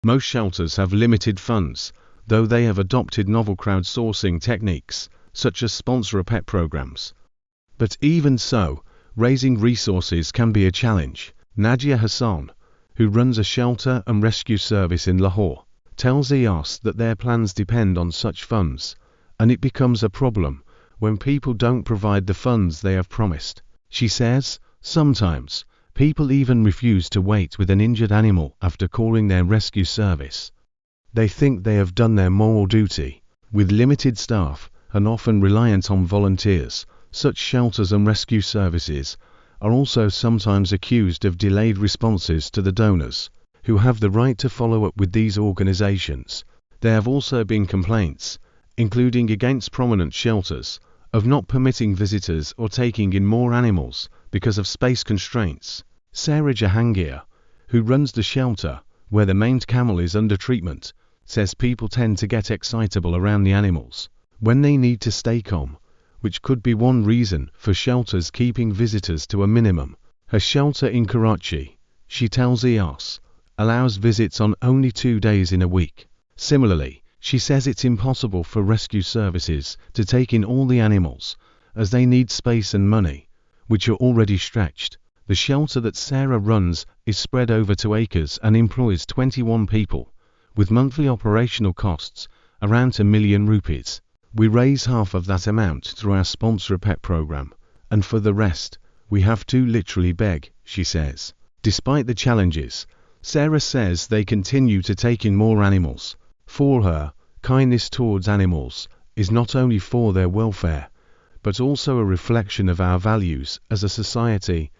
Most shelters have limited funds, though they have adopted novel crowdsourcing techniques, such as sponsor-a-pet programs. But even so, raising resources can be a challenge. Nadia Hassan, who runs a shelter and rescue service in Lahore, tells EOS that their plans depend on such funds, and it becomes a problem when people don't provide the funds they have promised. She says, sometimes, people even refuse to wait with an injured animal after calling their rescue service. They think they have done their moral duty. With limited staff, and often reliant on volunteers, such shelters and rescue services are also sometimes accused of delayed responses to the donors, who have the right to follow up with these organizations. There have also been complaints, including against prominent shelters, of not permitting visitors or taking in more animals because of space constraints. Sarah Jahangir, who runs the shelter, where the maimed camel is under treatment, says people tend to get excitable around the animals when they need to stay calm, which could be one reason for shelters keeping visitors to a minimum. Her shelter in Karachi, she tells EOS, allows visits on only 2 days in a week. Similarly, she says it's impossible for rescue services to take in all the animals, as they need space and money, which are already stretched. The shelter that Sarah runs is spread over 2 acres and employs 21 people, with monthly operational costs around 2 million rupees. We raise half of that amount through our sponsor-a-pet program, and for the rest, we have to literally beg, she says. Despite the challenges, Sarah says they continue to take in more animals. For her, kindness towards animals is not only for their welfare, but also a reflection of our values as a society